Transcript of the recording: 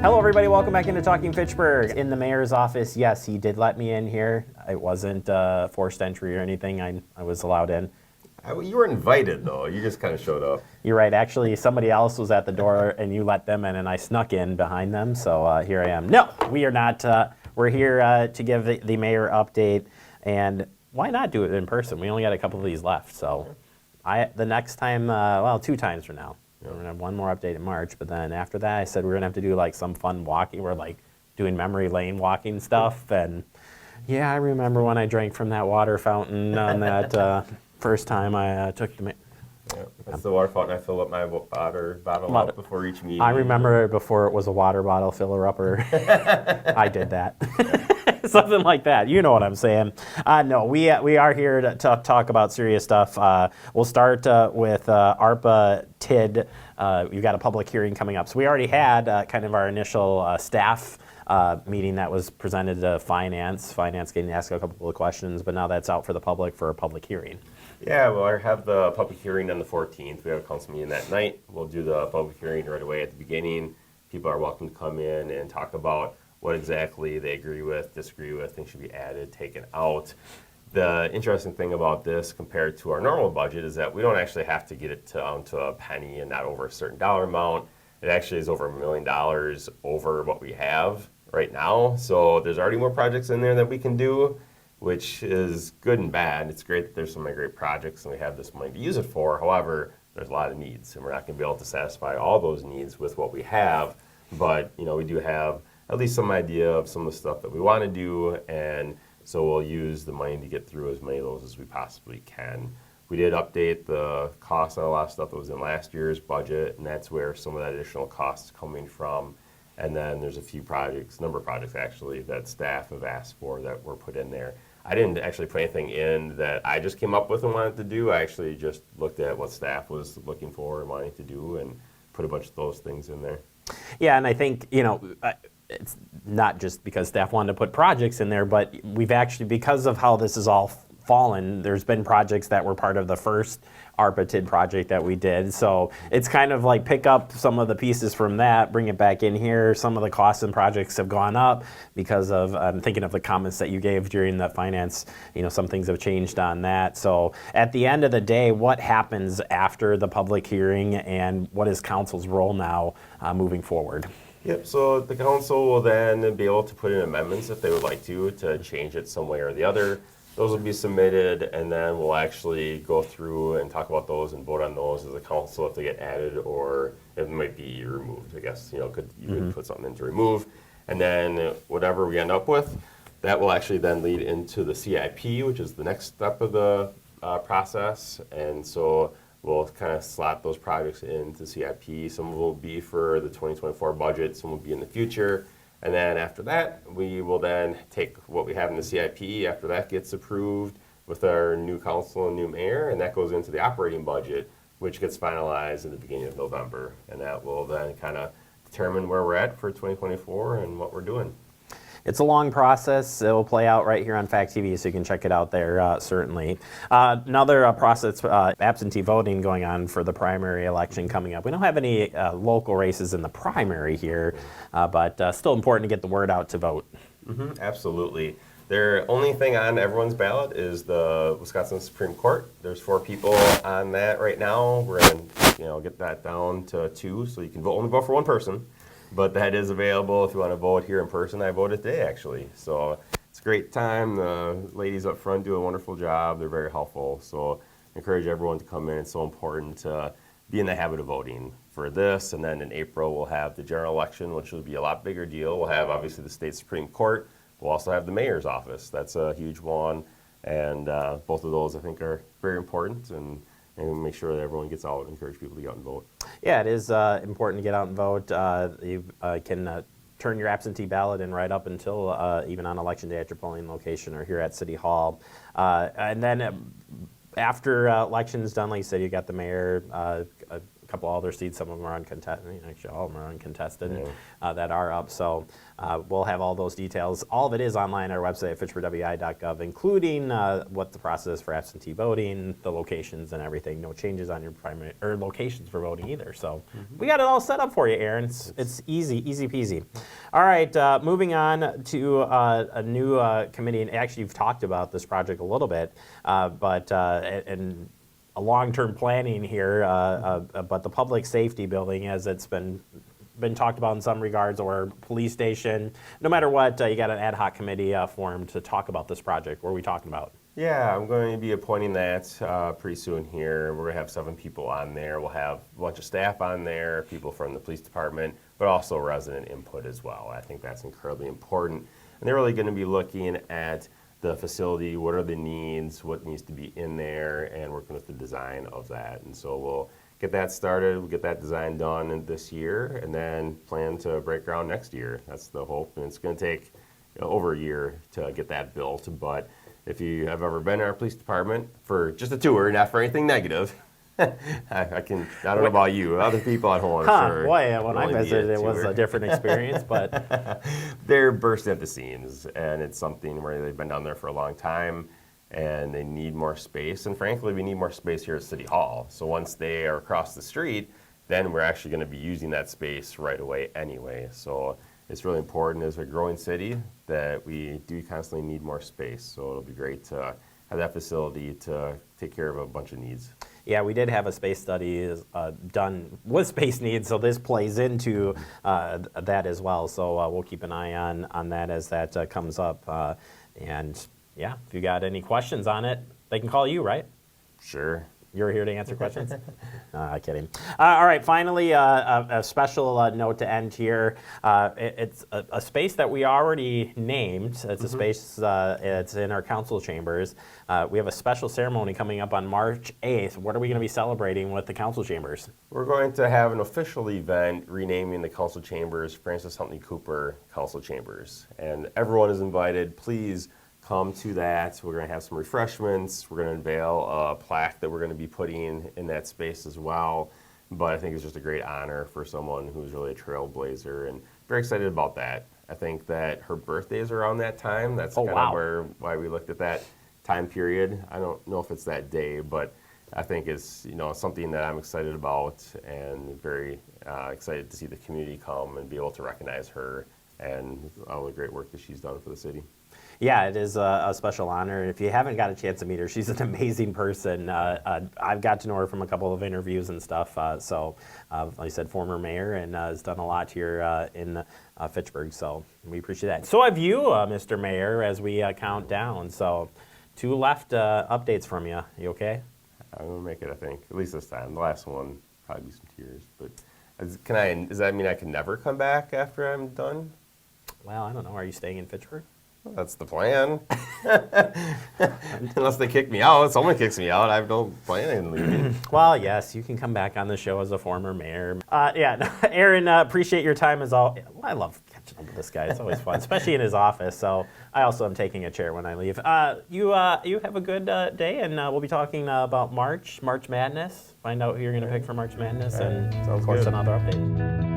Hello everybody, welcome back into Talking Fitchburg. In the mayor's office, yes, he did let me in here. It wasn't forced entry or anything, I was allowed in. You were invited though, you just kind of showed up. You're right, actually somebody else was at the door and you let them in and I snuck in behind them, so here I am. No, we are not, we're here to give the mayor update, and why not do it in person? We only got a couple of these left, so the next time, well, 2 times from now. We're going to have one more update in March, but then after that I said we're going to have to do like some fun walking. We're like doing memory lane walking stuff, and yeah, I remember when I drank from that water fountain on that first time I took the... Yeah, that's the water fountain I fill up my water bottle up before each meeting. I remember before it was a water bottle filler-upper. I did that. Something like that. You know what I'm saying. No, we are here to talk about serious stuff. We'll start with ARPA TID. We've got a public hearing coming up. So we already had kind of our initial staff meeting that was presented to Finance. Finance getting to ask a couple of questions, but now that's out for the public for a public hearing. Yeah, well, I have the public hearing on the 14th. We have a council meeting that night. We'll do the public hearing right away at the beginning. People are welcome to come in and talk about what exactly they agree with, disagree with, things should be added, taken out. The interesting thing about this compared to our normal budget is that we don't actually have to get it down to a penny and not over a certain dollar amount. It actually is over $1 million over what we have right now. So there's already more projects in there that we can do, which is good and bad. It's great that there's so many great projects and we have this money to use it for. However, there's a lot of needs, and we're not going to be able to satisfy all those needs with what we have. But we do have at least some idea of some of the stuff that we want to do, and so we'll use the money to get through as many of those as we possibly can. We did update the cost on a lot of stuff that was in last year's budget, and that's where some of that additional cost is coming from. And then there's a few projects, number of projects actually, that staff have asked for that were put in there. I didn't actually put anything in that I just came up with and wanted to do. I actually just looked at what staff was looking for and wanting to do and put a bunch of those things in there. Yeah, and I think, it's not just because staff wanted to put projects in there, but we've actually, because of how this is all fallen, there's been projects that were part of the first ARPA TID project that we did. So it's kind of like pick up some of the pieces from that, bring it back in here. Some of the costs and projects have gone up because of, I'm thinking of the comments that you gave during the finance, some things have changed on that. So at the end of the day, what happens after the public hearing and what is council's role now moving forward? Yep, so the council will then be able to put in amendments if they would like to change it some way or the other. Those will be submitted, and then we'll actually go through and talk about those and vote on those as a council if they get added or if it might be removed. I guess, you could put something in to remove. And then whatever we end up with, that will actually then lead into the CIP, which is the next step of the process. And so we'll kind of slot those projects into CIP. Some will be for the 2024 budget, some will be in the future. And then after that, we will then take what we have in the CIP after that gets approved with our new council and new mayor, and that goes into the operating budget, which gets finalized in the beginning of November. And that will then kind of determine where we're at for 2024 and what we're doing. It's a long process. It will play out right here on Fact TV, so you can check it out there, certainly. Another process, absentee voting going on for the primary election coming up. We don't have any local races in the primary here, but still important to get the word out to vote. Mm-hmm, absolutely. The only thing on everyone's ballot is the Wisconsin Supreme Court. There's 4 people on that right now. We're going to get that down to 2, so you can only vote for 1 person. But that is available if you want to vote here in person. I voted today, actually. So it's a great time. The ladies up front do a wonderful job. They're very helpful. So I encourage everyone to come in. It's so important to be in the habit of voting for this. And then in April, we'll have the general election, which will be a lot bigger deal. We'll have, obviously, the state Supreme Court. We'll also have the mayor's office. That's a huge one. And both of those, I think, are very important. And make sure that everyone gets out and encourage people to get out and vote. Yeah, it is important to get out and vote. You can turn your absentee ballot in right up until even on election day at your polling location or here at City Hall. And then after election's done, like you said, you got the mayor, a couple other seats. Some of them are uncontested. Actually, all of them are uncontested that are up. So we'll have all those details. All of it is online on our website at fitchburgwi.gov, including what the process is for absentee voting, the locations and everything. No changes on your primary or locations for voting either. So we got it all set up for you, Aaron. It's easy peasy. All right, moving on to a new committee. And actually, you've talked about this project a little bit, but and a long-term planning here, but the public safety building, as it's been talked about in some regards, or police station, no matter what, you got an ad hoc committee formed to talk about this project. What are we talking about? Yeah, I'm going to be appointing that pretty soon here. We're going to have 7 people on there. We'll have a bunch of staff on there, people from the police department, but also resident input as well. I think that's incredibly important. And they're really going to be looking at the facility, what are the needs, what needs to be in there, and working with the design of that. And so we'll get that started, we'll get that design done this year, and then plan to break ground next year. That's the hope. And it's going to take over a year to get that built. But if you have ever been in our police department for just a tour, not for anything negative, I don't know about you, other people at home, I'm sure. Boy, when I visited, it was a different experience, but they're bursting at the seams, and it's something where they've been down there for a long time, and they need more space. And frankly, we need more space here at City Hall. So once they are across the street, then we're actually going to be using that space right away anyway. So it's really important as a growing city that we do constantly need more space. So it'll be great to have that facility to take care of a bunch of needs. Yeah, we did have a space study done with space needs, so this plays into that as well. So we'll keep an eye on that as that comes up. And yeah, if you got any questions on it, they can call you, right? Sure. You're here to answer questions? Kidding. All right, finally, a special note to end here. It's a space that we already named. It's a space, it's in our council chambers. We have a special ceremony coming up on March 8th. What are we going to be celebrating with the council chambers? We're going to have an official event renaming the council chambers Francis Huntley Cooper Council Chambers. And everyone is invited. Please come to that. We're going to have some refreshments. We're going to unveil a plaque that we're going to be putting in that space as well. But I think it's just a great honor for someone who's really a trailblazer, and very excited about that. I think that her birthday is around that time. That's kind of why we looked at that time period. I don't know if it's that day, but I think it's something that I'm excited about, and very excited to see the community come and be able to recognize her and all the great work that she's done for the city. Yeah, it is a special honor. If you haven't got a chance to meet her, she's an amazing person. I've got to know her from a couple of interviews and stuff. So, like I said, former mayor, and has done a lot here in Fitchburg. So we appreciate that. So have you, Mr. Mayor, as we count down. So 2 left updates from you. You okay? I'm going to make it, I think, at least this time. The last one, probably be some tears. But does that mean I can never come back after I'm done? Well, I don't know. Are you staying in Fitchburg? That's the plan. Unless they kick me out. Someone kicks me out. I don't plan on leaving. Well, yes, you can come back on the show as a former mayor. Aaron, appreciate your time as all. I love catching up with this guy. It's always fun, especially in his office. So I also am taking a chair when I leave. You have a good day, and we'll be talking about March Madness. Find out who you're going to pick for March Madness, and of course another update.